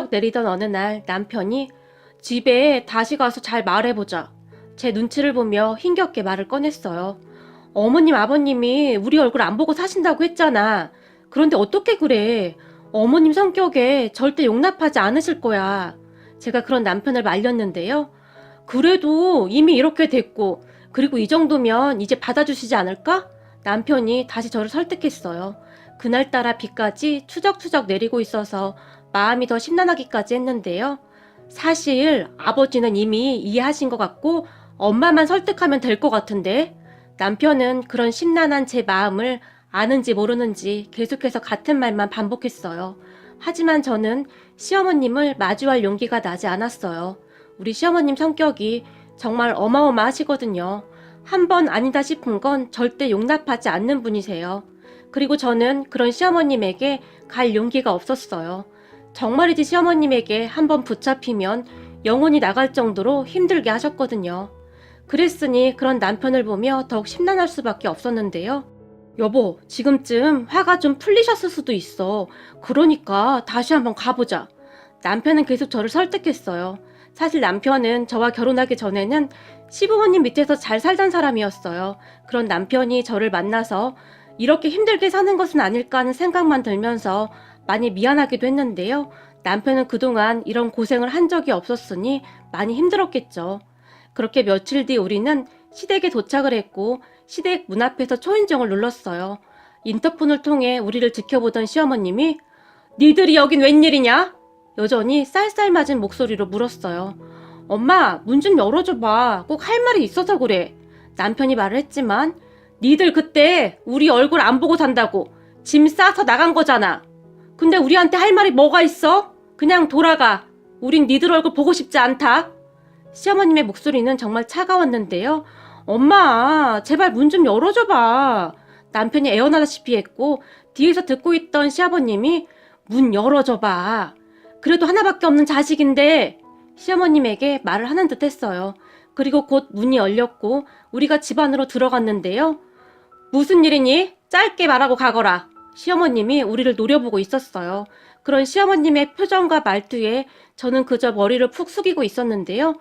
내리던 어느 날 남편이 집에 다시 가서 잘 말해보자. 제 눈치를 보며 힘겹게 말을 꺼냈어요. 어머님, 아버님이 우리 얼굴 안 보고 사신다고 했잖아. 그런데 어떻게 그래? 어머님 성격에 절대 용납하지 않으실 거야. 제가 그런 남편을 말렸는데요. 그래도 이미 이렇게 됐고, 그리고 이 정도면 이제 받아주시지 않을까? 남편이 다시 저를 설득했어요. 그날따라 비까지 추적추적 내리고 있어서 마음이 더 심란하기까지 했는데요. 사실 아버지는 이미 이해하신 것 같고 엄마만 설득하면 될 것 같은데 남편은 그런 심란한 제 마음을 아는지 모르는지 계속해서 같은 말만 반복했어요. 하지만 저는 시어머님을 마주할 용기가 나지 않았어요. 우리 시어머님 성격이 정말 어마어마하시거든요. 한 번 아니다 싶은 건 절대 용납하지 않는 분이세요. 그리고 저는 그런 시어머님에게 갈 용기가 없었어요. 정말이지 시어머님에게 한번 붙잡히면 영혼이 나갈 정도로 힘들게 하셨거든요. 그랬으니 그런 남편을 보며 더욱 심란할 수밖에 없었는데요. 여보, 지금쯤 화가 좀 풀리셨을 수도 있어. 그러니까 다시 한번 가보자. 남편은 계속 저를 설득했어요. 사실 남편은 저와 결혼하기 전에는 시부모님 밑에서 잘 살던 사람이었어요. 그런 남편이 저를 만나서 이렇게 힘들게 사는 것은 아닐까 하는 생각만 들면서 많이 미안하기도 했는데요. 남편은 그동안 이런 고생을 한 적이 없었으니 많이 힘들었겠죠. 그렇게 며칠 뒤 우리는 시댁에 도착을 했고 시댁 문 앞에서 초인종을 눌렀어요. 인터폰을 통해 우리를 지켜보던 시어머님이 니들이 여긴 웬일이냐? 여전히 쌀쌀맞은 목소리로 물었어요. 엄마, 문 좀 열어줘봐. 꼭 할 말이 있어서 그래. 남편이 말을 했지만 니들 그때 우리 얼굴 안 보고 산다고 짐 싸서 나간 거잖아. 근데 우리한테 할 말이 뭐가 있어? 그냥 돌아가. 우린 니들 얼굴 보고 싶지 않다. 시어머님의 목소리는 정말 차가웠는데요. 엄마, 제발 문 좀 열어줘봐. 남편이 애원하다시피 했고 뒤에서 듣고 있던 시아버님이 문 열어줘봐. 그래도 하나밖에 없는 자식인데 시어머님에게 말을 하는 듯 했어요. 그리고 곧 문이 열렸고 우리가 집 안으로 들어갔는데요. 무슨 일이니? 짧게 말하고 가거라. 시어머님이 우리를 노려보고 있었어요. 그런 시어머님의 표정과 말투에 저는 그저 머리를 푹 숙이고 있었는데요.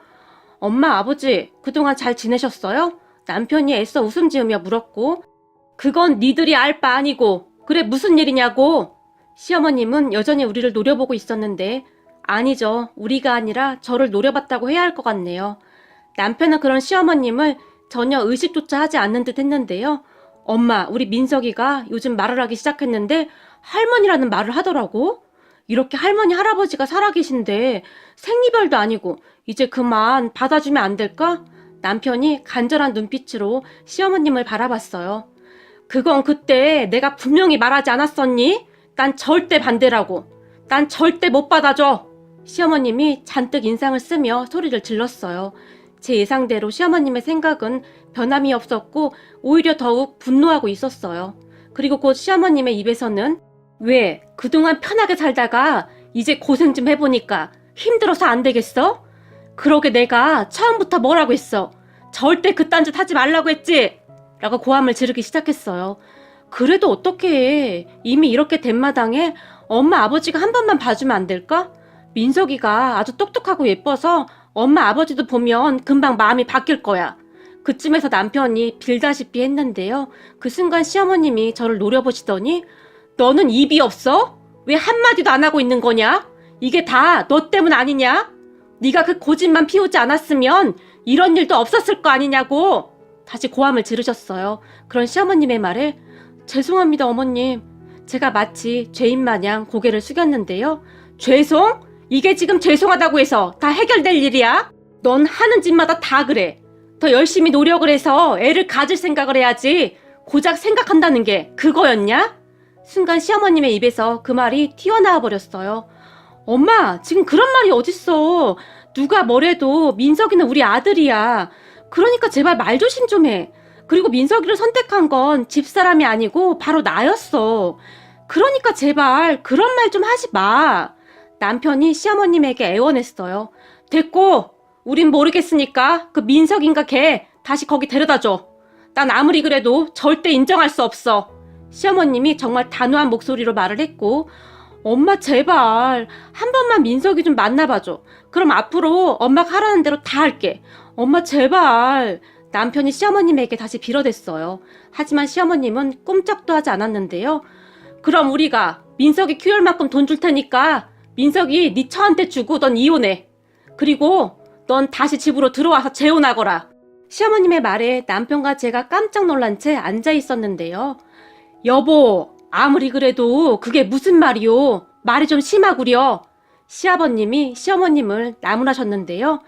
엄마, 아버지, 그동안 잘 지내셨어요? 남편이 애써 웃음 지으며 물었고 그건 니들이 알 바 아니고 그래 무슨 일이냐고. 시어머님은 여전히 우리를 노려보고 있었는데 아니죠. 우리가 아니라 저를 노려봤다고 해야 할 것 같네요. 남편은 그런 시어머님을 전혀 의식조차 하지 않는 듯 했는데요. 엄마, 우리 민석이가 요즘 말을 하기 시작했는데 할머니라는 말을 하더라고. 이렇게 할머니, 할아버지가 살아계신데 생리별도 아니고 이제 그만 받아주면 안 될까? 남편이 간절한 눈빛으로 시어머님을 바라봤어요. 그건 그때 내가 분명히 말하지 않았었니? 난 절대 반대라고. 난 절대 못 받아줘. 시어머님이 잔뜩 인상을 쓰며 소리를 질렀어요. 제 예상대로 시어머님의 생각은 변함이 없었고 오히려 더욱 분노하고 있었어요. 그리고 곧 시어머님의 입에서는 왜 그동안 편하게 살다가 이제 고생 좀 해보니까 힘들어서 안 되겠어? 그러게 내가 처음부터 뭐라고 했어? 절대 그딴 짓 하지 말라고 했지? 라고 고함을 지르기 시작했어요. 그래도 어떡해. 이미 이렇게 된 마당에 엄마 아버지가 한 번만 봐주면 안 될까? 민석이가 아주 똑똑하고 예뻐서 엄마 아버지도 보면 금방 마음이 바뀔 거야. 그쯤에서 남편이 빌다시피 했는데요. 그 순간 시어머님이 저를 노려보시더니 너는 입이 없어? 왜 한마디도 안 하고 있는 거냐? 이게 다 너 때문 아니냐? 네가 그 고집만 피우지 않았으면 이런 일도 없었을 거 아니냐고. 다시 고함을 지르셨어요. 그런 시어머님의 말에 죄송합니다 어머님. 제가 마치 죄인 마냥 고개를 숙였는데요. 죄송? 이게 지금 죄송하다고 해서 다 해결될 일이야? 넌 하는 짓마다 다 그래. 더 열심히 노력을 해서 애를 가질 생각을 해야지. 고작 생각한다는 게 그거였냐? 순간 시어머님의 입에서 그 말이 튀어나와 버렸어요. 엄마, 지금 그런 말이 어딨어. 누가 뭐래도 민석이는 우리 아들이야. 그러니까 제발 말 조심 좀 해. 그리고 민석이를 선택한 건 집사람이 아니고 바로 나였어. 그러니까 제발 그런 말 좀 하지 마. 남편이 시어머님에게 애원했어요. 됐고, 우린 모르겠으니까 그 민석인가 걔 다시 거기 데려다 줘. 난 아무리 그래도 절대 인정할 수 없어. 시어머님이 정말 단호한 목소리로 말을 했고 엄마 제발 한 번만 민석이 좀 만나봐줘. 그럼 앞으로 엄마가 하라는 대로 다 할게. 엄마 제발. 남편이 시어머님에게 다시 빌어댔어요. 하지만 시어머님은 꼼짝도 하지 않았는데요. 그럼 우리가 민석이 키울 만큼 돈 줄 테니까 민석이 네 처한테 주고 넌 이혼해. 그리고 넌 다시 집으로 들어와서 재혼하거라. 시어머님의 말에 남편과 제가 깜짝 놀란 채 앉아 있었는데요. 여보, 아무리 그래도 그게 무슨 말이오? 말이 좀 심하구려. 시아버님이 시어머님을 나무라셨는데요.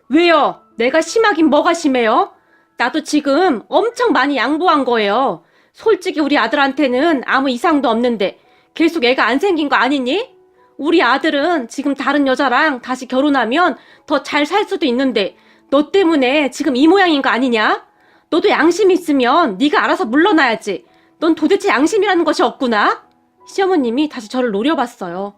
왜요? 내가 심하긴 뭐가 심해요? 나도 지금 엄청 많이 양보한 거예요. 솔직히 우리 아들한테는 아무 이상도 없는데 계속 애가 안 생긴 거 아니니? 우리 아들은 지금 다른 여자랑 다시 결혼하면 더 잘 살 수도 있는데 너 때문에 지금 이 모양인 거 아니냐? 너도 양심이 있으면 네가 알아서 물러나야지. 넌 도대체 양심이라는 것이 없구나? 시어머님이 다시 저를 노려봤어요.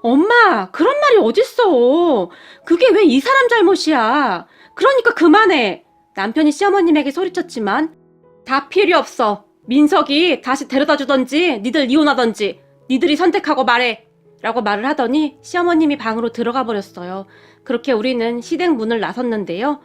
엄마, 그런 말이 어딨어. 그게 왜 이 사람 잘못이야. 그러니까 그만해. 남편이 시어머님에게 소리쳤지만 다 필요 없어. 민석이 다시 데려다 주던지 니들 이혼하던지 니들이 선택하고 말해. 라고 말을 하더니 시어머님이 방으로 들어가 버렸어요. 그렇게 우리는 시댁 문을 나섰는데요.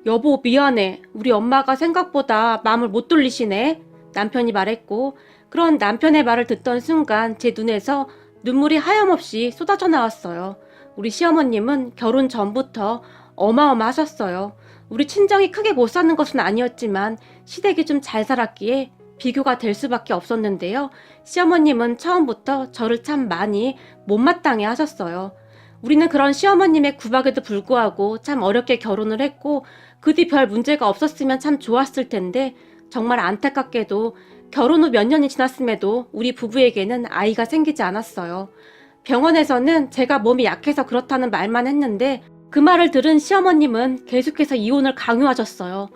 여보 미안해. 우리 엄마가 생각보다 마음을 못 돌리시네. 남편이 말했고 그런 남편의 말을 듣던 순간 제 눈에서 눈물이 하염없이 쏟아져 나왔어요. 우리 시어머님은 결혼 전부터 어마어마하셨어요. 우리 친정이 크게 못 사는 것은 아니었지만 시댁이 좀 잘 살았기에 비교가 될 수밖에 없었는데요. 시어머님은 처음부터 저를 참 많이 못마땅해 하셨어요. 우리는 그런 시어머님의 구박에도 불구하고 참 어렵게 결혼을 했고 그 뒤 별 문제가 없었으면 참 좋았을 텐데 정말 안타깝게도 결혼 후 몇 년이 지났음에도 우리 부부에게는 아이가 생기지 않았어요. 병원에서는 제가 몸이 약해서 그렇다는 말만 했는데 그 말을 들은 시어머님은 계속해서 이혼을 강요하셨어요.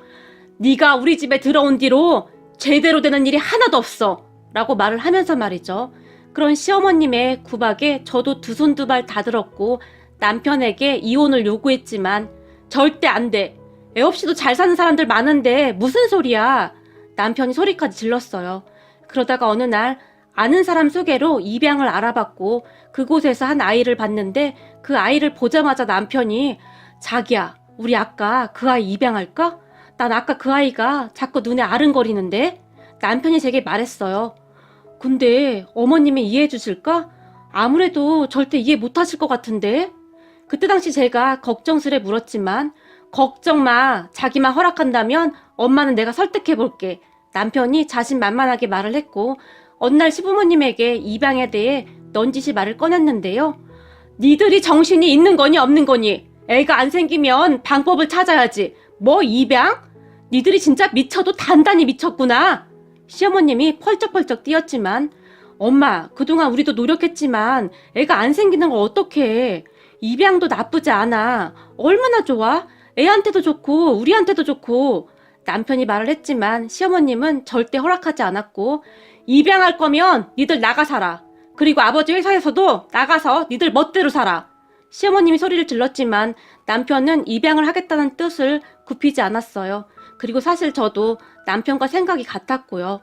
네가 우리 집에 들어온 뒤로 제대로 되는 일이 하나도 없어 라고 말을 하면서 말이죠. 그런 시어머님의 구박에 저도 두 손 두 발 다 들었고 남편에게 이혼을 요구했지만 절대 안 돼. 애 없이도 잘 사는 사람들 많은데 무슨 소리야. 남편이 소리까지 질렀어요. 그러다가 어느 날 아는 사람 소개로 입양을 알아봤고 그곳에서 한 아이를 봤는데 그 아이를 보자마자 남편이 자기야 우리 아까 그 아이 입양할까? 난 아까 그 아이가 자꾸 눈에 아른거리는데? 남편이 제게 말했어요. 근데 어머님이 이해해 주실까? 아무래도 절대 이해 못하실 것 같은데? 그때 당시 제가 걱정스레 물었지만 걱정 마. 자기만 허락한다면 엄마는 내가 설득해 볼게. 남편이 자신만만하게 말을 했고 어느 날 시부모님에게 입양에 대해 넌지시 말을 꺼냈는데요. 니들이 정신이 있는 거니 없는 거니? 애가 안 생기면 방법을 찾아야지. 뭐 입양? 니들이 진짜 미쳐도 단단히 미쳤구나. 시어머님이 펄쩍펄쩍 뛰었지만 엄마 그동안 우리도 노력했지만 애가 안 생기는 걸 어떡해. 입양도 나쁘지 않아. 얼마나 좋아? 애한테도 좋고 우리한테도 좋고. 남편이 말을 했지만 시어머님은 절대 허락하지 않았고 입양할 거면 니들 나가 살아. 그리고 아버지 회사에서도 나가서 니들 멋대로 살아. 시어머님이 소리를 질렀지만 남편은 입양을 하겠다는 뜻을 굽히지 않았어요. 그리고 사실 저도 남편과 생각이 같았고요.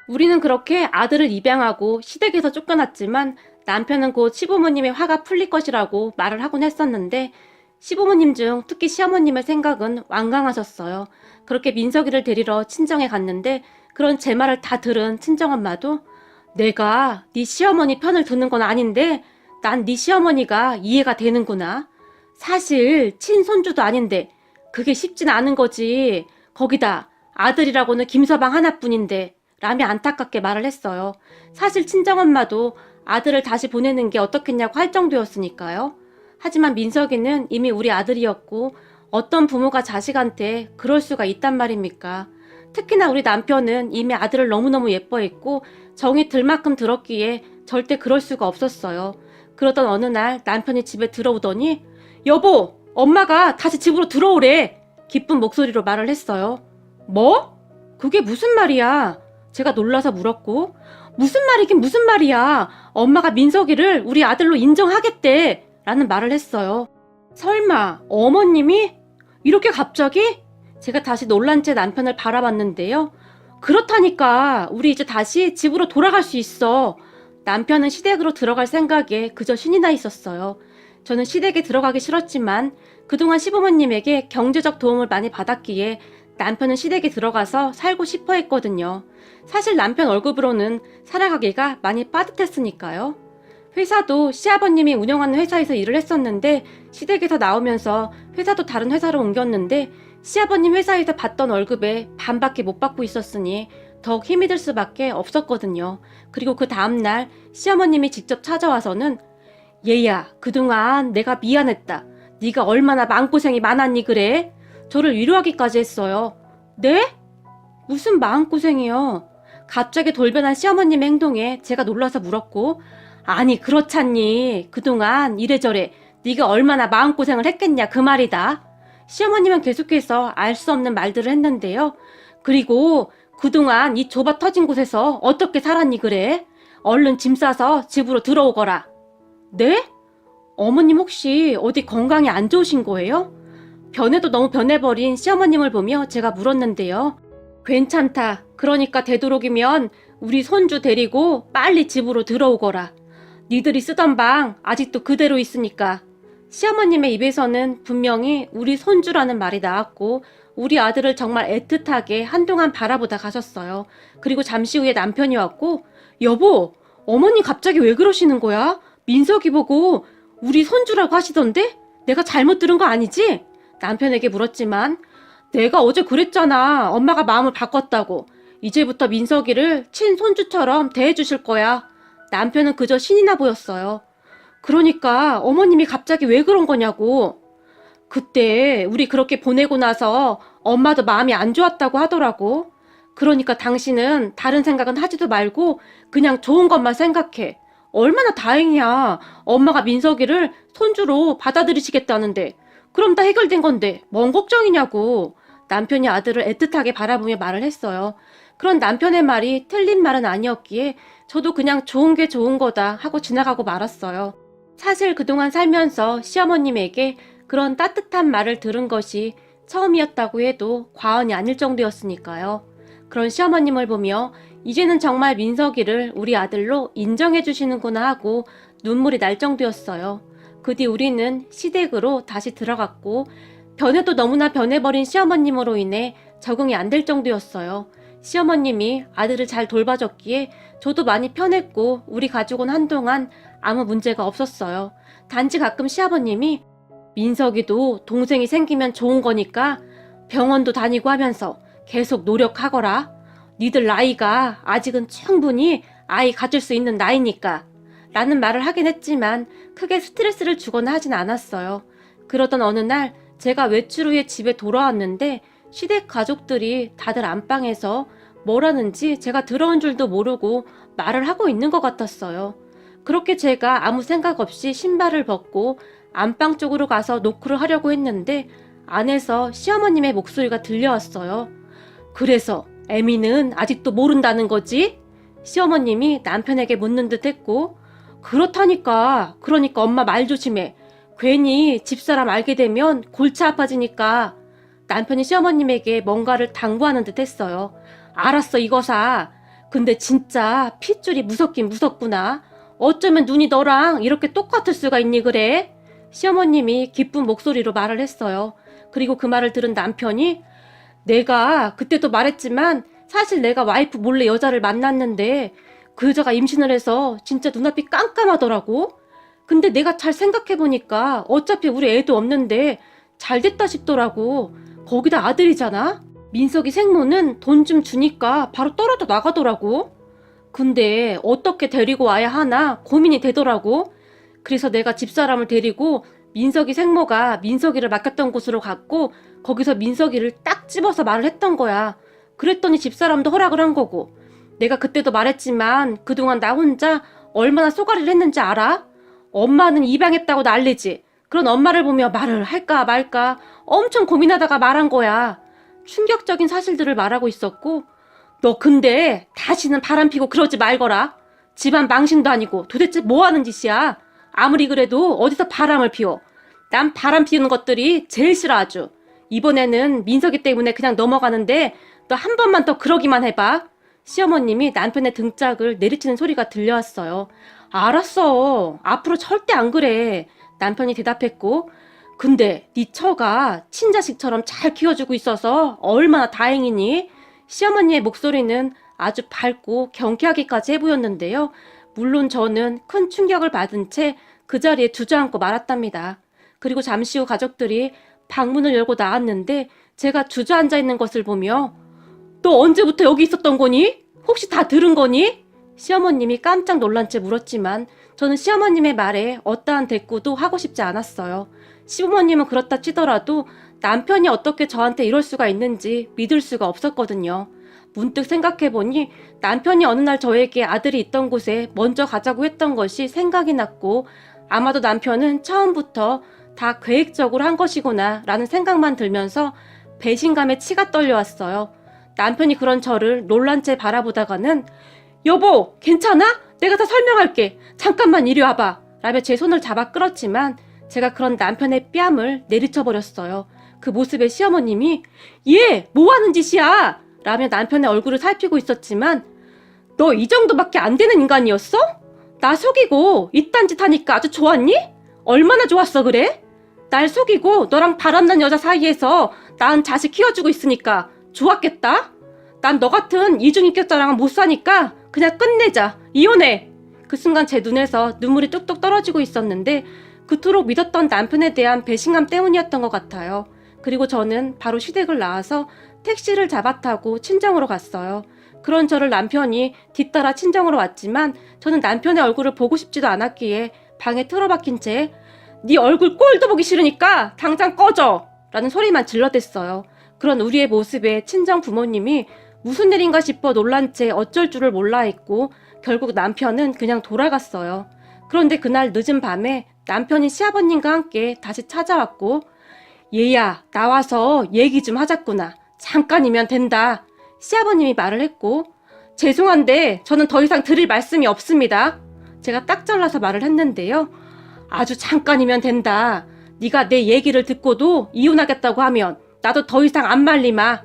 우리는 그렇게 아들을 입양하고 시댁에서 쫓겨났지만 남편은 곧 시부모님의 화가 풀릴 것이라고 말을 하곤 했었는데 시부모님 중 특히 시어머님의 생각은 완강하셨어요. 그렇게 민석이를 데리러 친정에 갔는데 그런 제 말을 다 들은 친정엄마도 내가 네 시어머니 편을 드는 건 아닌데 난 네 시어머니가 이해가 되는구나. 사실 친손주도 아닌데 그게 쉽진 않은 거지. 거기다 아들이라고는 김서방 하나뿐인데 라며 안타깝게 말을 했어요. 사실 친정엄마도 아들을 다시 보내는 게 어떻겠냐고 할 정도였으니까요. 하지만 민석이는 이미 우리 아들이었고 어떤 부모가 자식한테 그럴 수가 있단 말입니까? 특히나 우리 남편은 이미 아들을 너무너무 예뻐했고 정이 들 만큼 들었기에 절대 그럴 수가 없었어요. 그러던 어느 날 남편이 집에 들어오더니 여보, 엄마가 다시 집으로 들어오래. 기쁜 목소리로 말을 했어요. 뭐? 그게 무슨 말이야? 제가 놀라서 물었고 무슨 말이긴 무슨 말이야. 엄마가 민석이를 우리 아들로 인정하겠대. 라는 말을 했어요. 설마 어머님이? 이렇게 갑자기? 제가 다시 놀란 채 남편을 바라봤는데요. 그렇다니까 우리 이제 다시 집으로 돌아갈 수 있어. 남편은 시댁으로 들어갈 생각에 그저 신이 나 있었어요. 저는 시댁에 들어가기 싫었지만 그동안 시부모님에게 경제적 도움을 많이 받았기에 남편은 시댁에 들어가서 살고 싶어 했거든요. 사실 남편 월급으로는 살아가기가 많이 빠듯했으니까요. 회사도 시아버님이 운영하는 회사에서 일을 했었는데 시댁에서 나오면서 회사도 다른 회사로 옮겼는데 시아버님 회사에서 받던 월급의 반밖에 못 받고 있었으니 더욱 힘이 들 수밖에 없었거든요. 그리고 그 다음날 시어머님이 직접 찾아와서는 얘야, 그동안 내가 미안했다. 네가 얼마나 마음고생이 많았니 그래? 저를 위로하기까지 했어요. 네? 무슨 마음고생이요? 갑자기 돌변한 시어머님의 행동에 제가 놀라서 물었고 아니 그렇잖니. 그동안 이래저래 네가 얼마나 마음고생을 했겠냐 그 말이다. 시어머님은 계속해서 알 수 없는 말들을 했는데요. 그리고 그동안 이 좁아 터진 곳에서 어떻게 살았니 그래? 얼른 짐 싸서 집으로 들어오거라. 네? 어머님 혹시 어디 건강이 안 좋으신 거예요? 변해도 너무 변해버린 시어머님을 보며 제가 물었는데요. 괜찮다. 그러니까 되도록이면 우리 손주 데리고 빨리 집으로 들어오거라. 니들이 쓰던 방 아직도 그대로 있으니까. 시어머님의 입에서는 분명히 우리 손주라는 말이 나왔고 우리 아들을 정말 애틋하게 한동안 바라보다 가셨어요. 그리고 잠시 후에 남편이 왔고 여보, 어머니 갑자기 왜 그러시는 거야? 민석이 보고 우리 손주라고 하시던데? 내가 잘못 들은 거 아니지? 남편에게 물었지만 내가 어제 그랬잖아. 엄마가 마음을 바꿨다고. 이제부터 민석이를 친손주처럼 대해주실 거야. 남편은 그저 신이 나 보였어요. 그러니까 어머님이 갑자기 왜 그런 거냐고. 그때 우리 그렇게 보내고 나서 엄마도 마음이 안 좋았다고 하더라고. 그러니까 당신은 다른 생각은 하지도 말고 그냥 좋은 것만 생각해. 얼마나 다행이야. 엄마가 민석이를 손주로 받아들이시겠다는데. 그럼 다 해결된 건데 뭔 걱정이냐고. 남편이 아들을 애틋하게 바라보며 말을 했어요. 그런 남편의 말이 틀린 말은 아니었기에 저도 그냥 좋은 게 좋은 거다 하고 지나가고 말았어요. 사실 그동안 살면서 시어머님에게 그런 따뜻한 말을 들은 것이 처음이었다고 해도 과언이 아닐 정도였으니까요. 그런 시어머님을 보며 이제는 정말 민석이를 우리 아들로 인정해 주시는구나 하고 눈물이 날 정도였어요. 그 뒤 우리는 시댁으로 다시 들어갔고 변해도 너무나 변해버린 시어머님으로 인해 적응이 안 될 정도였어요. 시어머님이 아들을 잘 돌봐줬기에 저도 많이 편했고 우리 가족은 한동안 아무 문제가 없었어요. 단지 가끔 시아버님이 민석이도 동생이 생기면 좋은 거니까 병원도 다니고 하면서 계속 노력하거라. 니들 나이가 아직은 충분히 아이 가질 수 있는 나이니까 라는 말을 하긴 했지만 크게 스트레스를 주거나 하진 않았어요. 그러던 어느 날 제가 외출 후에 집에 돌아왔는데 시댁 가족들이 다들 안방에서 뭐라는지 제가 들어온 줄도 모르고 말을 하고 있는 것 같았어요. 그렇게 제가 아무 생각 없이 신발을 벗고 안방 쪽으로 가서 노크를 하려고 했는데 안에서 시어머님의 목소리가 들려왔어요. 그래서 애미는 아직도 모른다는 거지? 시어머님이 남편에게 묻는 듯 했고 그렇다니까. 그러니까 엄마 말 조심해. 괜히 집사람 알게 되면 골치 아파지니까. 남편이 시어머님에게 뭔가를 당부하는 듯 했어요. 알았어 이거사. 근데 진짜 핏줄이 무섭긴 무섭구나. 어쩌면 눈이 너랑 이렇게 똑같을 수가 있니 그래? 시어머님이 기쁜 목소리로 말을 했어요. 그리고 그 말을 들은 남편이 내가 그때도 말했지만 사실 내가 와이프 몰래 여자를 만났는데 그 여자가 임신을 해서 진짜 눈앞이 깜깜하더라고. 근데 내가 잘 생각해보니까 어차피 우리 애도 없는데 잘 됐다 싶더라고. 거기다 아들이잖아. 민석이 생모는 돈 좀 주니까 바로 떨어져 나가더라고. 근데 어떻게 데리고 와야 하나 고민이 되더라고. 그래서 내가 집사람을 데리고 민석이 생모가 민석이를 맡겼던 곳으로 갔고 거기서 민석이를 딱 집어서 말을 했던 거야. 그랬더니 집사람도 허락을 한 거고. 내가 그때도 말했지만 그동안 나 혼자 얼마나 쏘가리를 했는지 알아? 엄마는 입양했다고 난리지. 그런 엄마를 보며 말을 할까 말까 엄청 고민하다가 말한 거야. 충격적인 사실들을 말하고 있었고 너 근데 다시는 바람 피고 그러지 말거라. 집안 망신도 아니고 도대체 뭐 하는 짓이야. 아무리 그래도 어디서 바람을 피워. 난 바람 피우는 것들이 제일 싫어 아주. 이번에는 민석이 때문에 그냥 넘어가는데 너 한 번만 더 그러기만 해봐. 시어머님이 남편의 등짝을 내리치는 소리가 들려왔어요. 알았어. 앞으로 절대 안 그래. 남편이 대답했고, 근데 네 처가 친자식처럼 잘 키워주고 있어서 얼마나 다행이니? 시어머니의 목소리는 아주 밝고 경쾌하기까지 해 보였는데요. 물론 저는 큰 충격을 받은 채 그 자리에 주저앉고 말았답니다. 그리고 잠시 후 가족들이 방문을 열고 나왔는데 제가 주저앉아 있는 것을 보며 너 언제부터 여기 있었던 거니? 혹시 다 들은 거니? 시어머님이 깜짝 놀란 채 물었지만 저는 시어머님의 말에 어떠한 대꾸도 하고 싶지 않았어요. 시부모님은 그렇다 치더라도 남편이 어떻게 저한테 이럴 수가 있는지 믿을 수가 없었거든요. 문득 생각해보니 남편이 어느 날 저에게 아들이 있던 곳에 먼저 가자고 했던 것이 생각이 났고 아마도 남편은 처음부터 다 계획적으로 한 것이구나 라는 생각만 들면서 배신감에 치가 떨려왔어요. 남편이 그런 저를 놀란 채 바라보다가는 여보 괜찮아? 내가 다 설명할게. 잠깐만 이리 와봐 라며 제 손을 잡아 끌었지만 제가 그런 남편의 뺨을 내리쳐버렸어요. 그 모습에 시어머님이 얘 뭐하는 짓이야? 라며 남편의 얼굴을 살피고 있었지만 너 이 정도밖에 안 되는 인간이었어? 나 속이고 이딴 짓 하니까 아주 좋았니? 얼마나 좋았어 그래? 날 속이고 너랑 바람난 여자 사이에서 낳은 자식 키워주고 있으니까 좋았겠다? 난 너 같은 이중인격자랑은 못 사니까 그냥 끝내자. 이혼해. 그 순간 제 눈에서 눈물이 뚝뚝 떨어지고 있었는데 그토록 믿었던 남편에 대한 배신감 때문이었던 것 같아요. 그리고 저는 바로 시댁을 나와서 택시를 잡아 타고 친정으로 갔어요. 그런 저를 남편이 뒤따라 친정으로 왔지만 저는 남편의 얼굴을 보고 싶지도 않았기에 방에 틀어박힌 채 네 얼굴 꼴도 보기 싫으니까 당장 꺼져! 라는 소리만 질러댔어요. 그런 우리의 모습에 친정 부모님이 무슨 일인가 싶어 놀란 채 어쩔 줄을 몰라 했고 결국 남편은 그냥 돌아갔어요. 그런데 그날 늦은 밤에 남편이 시아버님과 함께 다시 찾아왔고 얘야 나와서 얘기 좀 하자꾸나. 잠깐이면 된다. 시아버님이 말을 했고 죄송한데 저는 더 이상 드릴 말씀이 없습니다. 제가 딱 잘라서 말을 했는데요. 아주 잠깐이면 된다. 네가 내 얘기를 듣고도 이혼하겠다고 하면 나도 더 이상 안 말리마.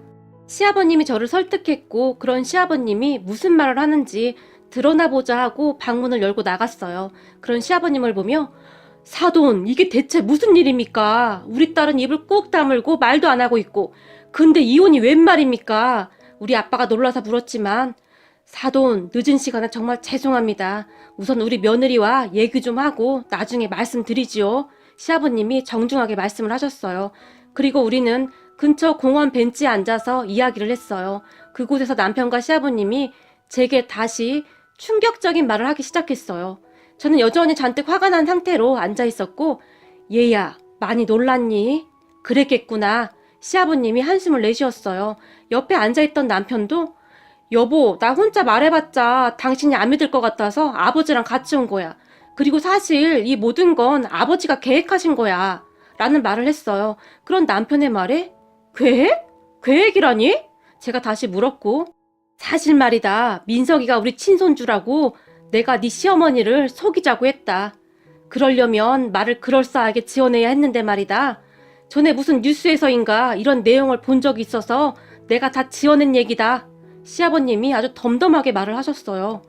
시아버님이 저를 설득했고 그런 시아버님이 무슨 말을 하는지 드러나보자 하고 방문을 열고 나갔어요. 그런 시아버님을 보며 사돈 이게 대체 무슨 일입니까? 우리 딸은 입을 꾹 다물고 말도 안 하고 있고 근데 이혼이 웬 말입니까? 우리 아빠가 놀라서 물었지만 사돈 늦은 시간에 정말 죄송합니다. 우선 우리 며느리와 얘기 좀 하고 나중에 말씀드리지요. 시아버님이 정중하게 말씀을 하셨어요. 그리고 우리는 근처 공원 벤치에 앉아서 이야기를 했어요. 그곳에서 남편과 시아버님이 제게 다시 충격적인 말을 하기 시작했어요. 저는 여전히 잔뜩 화가 난 상태로 앉아 있었고 얘야 많이 놀랐니? 그랬겠구나. 시아버님이 한숨을 내쉬었어요. 옆에 앉아있던 남편도 여보 나 혼자 말해봤자 당신이 안 믿을 것 같아서 아버지랑 같이 온 거야. 그리고 사실 이 모든 건 아버지가 계획하신 거야. 라는 말을 했어요. 그런 남편의 말에 계획? 계획이라니? 제가 다시 물었고 사실 말이다. 민석이가 우리 친손주라고 내가 네 시어머니를 속이자고 했다. 그러려면 말을 그럴싸하게 지어내야 했는데 말이다. 전에 무슨 뉴스에서인가 이런 내용을 본 적이 있어서 내가 다 지어낸 얘기다. 시아버님이 아주 덤덤하게 말을 하셨어요.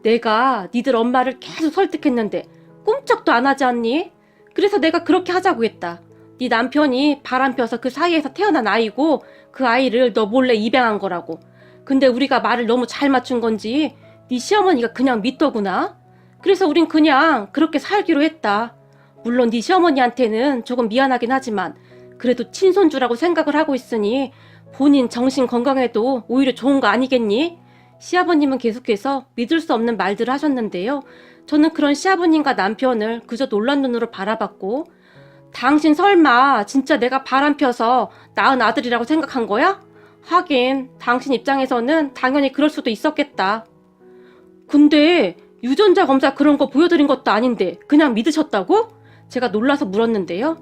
내가 니들 엄마를 계속 설득했는데 꿈쩍도 안 하지 않니? 그래서 내가 그렇게 하자고 했다. 네 남편이 바람펴서 그 사이에서 태어난 아이고 그 아이를 너 몰래 입양한 거라고. 근데 우리가 말을 너무 잘 맞춘 건지 네 시어머니가 그냥 믿더구나. 그래서 우린 그냥 그렇게 살기로 했다. 물론 네 시어머니한테는 조금 미안하긴 하지만 그래도 친손주라고 생각을 하고 있으니 본인 정신 건강에도 오히려 좋은 거 아니겠니? 시아버님은 계속해서 믿을 수 없는 말들을 하셨는데요. 저는 그런 시아버님과 남편을 그저 놀란 눈으로 바라봤고 당신 설마 진짜 내가 바람펴서 낳은 아들이라고 생각한 거야? 하긴 당신 입장에서는 당연히 그럴 수도 있었겠다. 근데 유전자 검사 그런 거 보여드린 것도 아닌데 그냥 믿으셨다고? 제가 놀라서 물었는데요.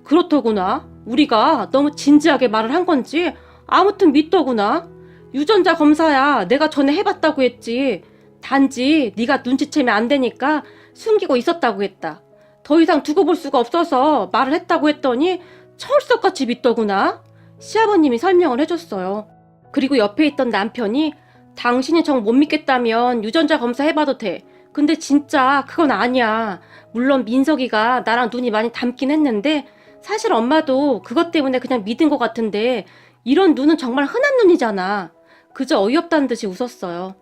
그렇더구나. 우리가 너무 진지하게 말을 한 건지 아무튼 믿더구나. 유전자 검사야 내가 전에 해봤다고 했지. 단지 네가 눈치채면 안 되니까 숨기고 있었다고 했다. 더 이상 두고 볼 수가 없어서 말을 했다고 했더니 철석같이 믿더구나. 시아버님이 설명을 해줬어요. 그리고 옆에 있던 남편이 당신이 정 못 믿겠다면 유전자 검사 해봐도 돼. 근데 진짜 그건 아니야. 물론 민석이가 나랑 눈이 많이 닮긴 했는데 사실 엄마도 그것 때문에 그냥 믿은 것 같은데 이런 눈은 정말 흔한 눈이잖아. 그저 어이없다는 듯이 웃었어요.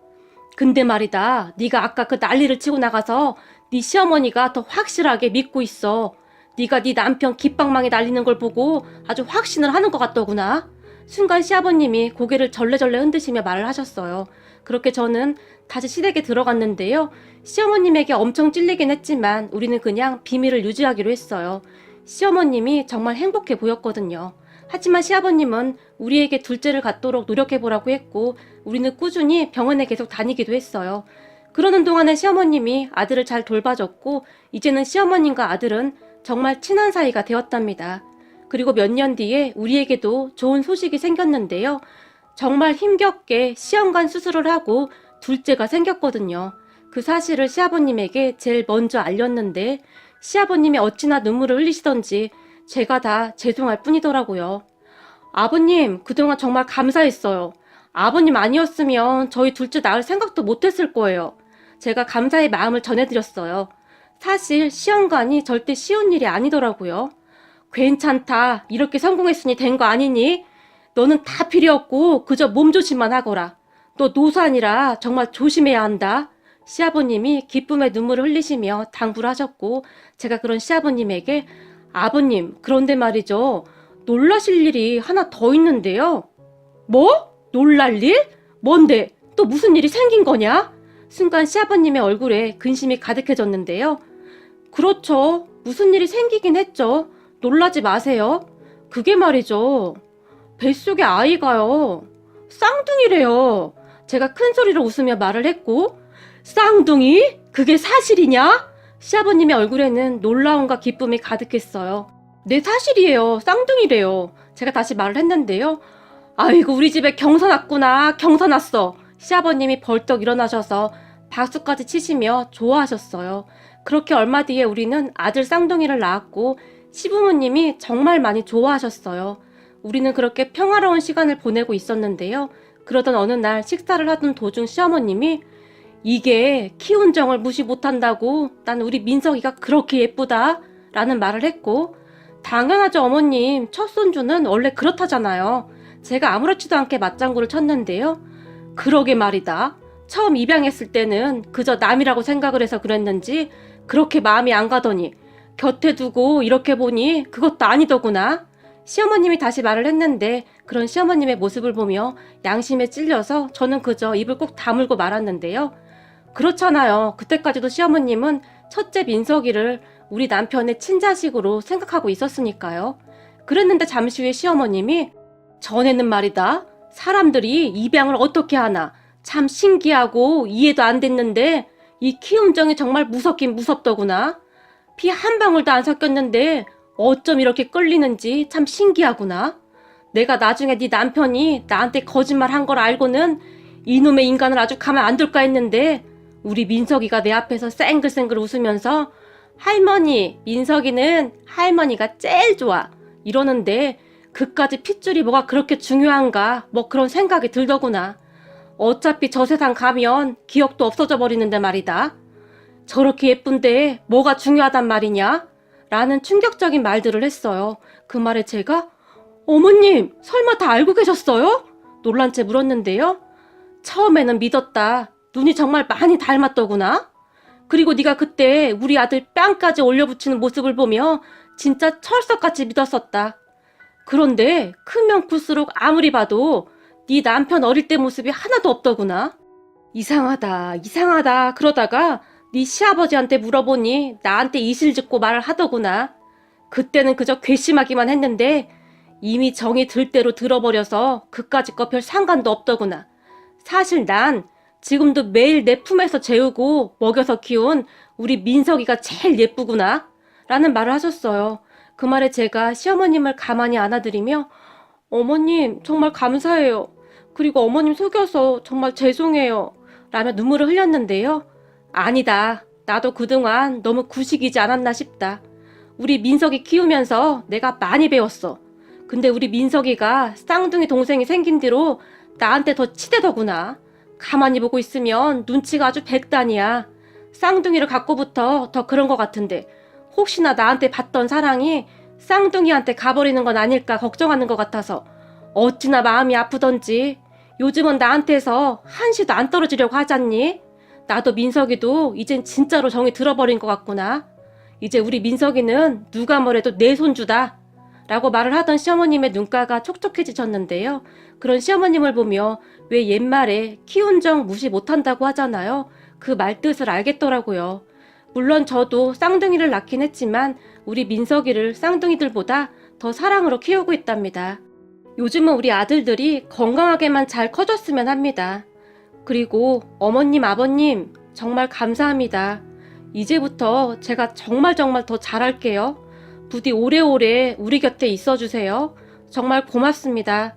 근데 말이다. 네가 아까 그 난리를 치고 나가서 네 시어머니가 더 확실하게 믿고 있어. 네가 네 남편 깃방망이 날리는 걸 보고 아주 확신을 하는 것 같더구나. 순간 시아버님이 고개를 절레절레 흔드시며 말을 하셨어요. 그렇게 저는 다시 시댁에 들어갔는데요. 시어머님에게 엄청 찔리긴 했지만 우리는 그냥 비밀을 유지하기로 했어요. 시어머님이 정말 행복해 보였거든요. 하지만 시아버님은 우리에게 둘째를 갖도록 노력해보라고 했고 우리는 꾸준히 병원에 계속 다니기도 했어요. 그러는 동안에 시어머님이 아들을 잘 돌봐줬고 이제는 시어머님과 아들은 정말 친한 사이가 되었답니다. 그리고 몇 년 뒤에 우리에게도 좋은 소식이 생겼는데요. 정말 힘겹게 시험관 수술을 하고 둘째가 생겼거든요. 그 사실을 시아버님에게 제일 먼저 알렸는데 시아버님이 어찌나 눈물을 흘리시던지 제가 다 죄송할 뿐이더라고요. 아버님, 그동안 정말 감사했어요. 아버님 아니었으면 저희 둘째 낳을 생각도 못했을 거예요. 제가 감사의 마음을 전해드렸어요. 사실 시험관이 절대 쉬운 일이 아니더라고요. 괜찮다. 이렇게 성공했으니 된 거 아니니? 너는 다 필요 없고 그저 몸조심만 하거라. 너 노산이라 정말 조심해야 한다. 시아버님이 기쁨의 눈물을 흘리시며 당부를 하셨고 제가 그런 시아버님에게 아버님, 그런데 말이죠. 놀라실 일이 하나 더 있는데요. 뭐? 놀랄 일? 뭔데? 또 무슨 일이 생긴 거냐? 순간 시아버님의 얼굴에 근심이 가득해졌는데요. 그렇죠. 무슨 일이 생기긴 했죠. 놀라지 마세요. 그게 말이죠. 뱃속에 아이가요. 쌍둥이래요. 제가 큰 소리로 웃으며 말을 했고 쌍둥이? 그게 사실이냐? 시아버님의 얼굴에는 놀라움과 기쁨이 가득했어요. 네, 사실이에요. 쌍둥이래요. 제가 다시 말을 했는데요. 아이고, 우리 집에 경사 났구나. 경사 났어. 시아버님이 벌떡 일어나셔서 박수까지 치시며 좋아하셨어요. 그렇게 얼마 뒤에 우리는 아들 쌍둥이를 낳았고 시부모님이 정말 많이 좋아하셨어요. 우리는 그렇게 평화로운 시간을 보내고 있었는데요. 그러던 어느 날 식사를 하던 도중 시어머님이 이게 키운 정을 무시 못한다고 난 우리 민석이가 그렇게 예쁘다 라는 말을 했고 당연하죠 어머님. 첫 손주는 원래 그렇다잖아요. 제가 아무렇지도 않게 맞장구를 쳤는데요. 그러게 말이다. 처음 입양했을 때는 그저 남이라고 생각을 해서 그랬는지 그렇게 마음이 안 가더니 곁에 두고 이렇게 보니 그것도 아니더구나. 시어머님이 다시 말을 했는데 그런 시어머님의 모습을 보며 양심에 찔려서 저는 그저 입을 꼭 다물고 말았는데요. 그렇잖아요. 그때까지도 시어머님은 첫째 민석이를 우리 남편의 친자식으로 생각하고 있었으니까요. 그랬는데 잠시 후에 시어머님이 전에는 말이다. 사람들이 입양을 어떻게 하나 참 신기하고 이해도 안 됐는데 이 키움정이 정말 무섭긴 무섭더구나. 피 한 방울도 안 섞였는데 어쩜 이렇게 끌리는지 참 신기하구나. 내가 나중에 네 남편이 나한테 거짓말 한 걸 알고는 이놈의 인간을 아주 가만 안 둘까 했는데 우리 민석이가 내 앞에서 쌩글쌩글 웃으면서 할머니, 민석이는 할머니가 제일 좋아 이러는데 그까지 핏줄이 뭐가 그렇게 중요한가 뭐 그런 생각이 들더구나. 어차피 저 세상 가면 기억도 없어져 버리는데 말이다. 저렇게 예쁜데 뭐가 중요하단 말이냐? 라는 충격적인 말들을 했어요. 그 말에 제가 어머님 설마 다 알고 계셨어요? 놀란 채 물었는데요. 처음에는 믿었다. 눈이 정말 많이 닮았더구나. 그리고 네가 그때 우리 아들 뺨까지 올려붙이는 모습을 보며 진짜 철석같이 믿었었다. 그런데 크면 클수록 아무리 봐도 네 남편 어릴 때 모습이 하나도 없더구나. 이상하다 이상하다 그러다가 네 시아버지한테 물어보니 나한테 이실직고 말을 하더구나. 그때는 그저 괘씸하기만 했는데 이미 정이 들 대로 들어버려서 그까짓 거 별 상관도 없더구나. 사실 난 지금도 매일 내 품에서 재우고 먹여서 키운 우리 민석이가 제일 예쁘구나 라는 말을 하셨어요. 그 말에 제가 시어머님을 가만히 안아드리며 어머님 정말 감사해요. 그리고 어머님 속여서 정말 죄송해요 라며 눈물을 흘렸는데요. 아니다. 나도 그동안 너무 구식이지 않았나 싶다. 우리 민석이 키우면서 내가 많이 배웠어. 근데 우리 민석이가 쌍둥이 동생이 생긴 뒤로 나한테 더 치대더구나. 가만히 보고 있으면 눈치가 아주 백단이야. 쌍둥이를 갖고부터 더 그런 것 같은데 혹시나 나한테 받던 사랑이 쌍둥이한테 가버리는 건 아닐까 걱정하는 것 같아서 어찌나 마음이 아프던지 요즘은 나한테서 한시도 안 떨어지려고 하잖니? 나도 민석이도 이젠 진짜로 정이 들어버린 것 같구나. 이제 우리 민석이는 누가 뭐래도 내 손주다 라고 말을 하던 시어머님의 눈가가 촉촉해지셨는데요. 그런 시어머님을 보며 왜 옛말에 키운 정 무시 못한다고 하잖아요. 그 말뜻을 알겠더라고요. 물론 저도 쌍둥이를 낳긴 했지만 우리 민석이를 쌍둥이들보다 더 사랑으로 키우고 있답니다. 요즘은 우리 아들들이 건강하게만 잘 커졌으면 합니다. 그리고 어머님, 아버님 정말 감사합니다. 이제부터 제가 정말 더 잘할게요. 부디 오래오래 우리 곁에 있어주세요. 정말 고맙습니다.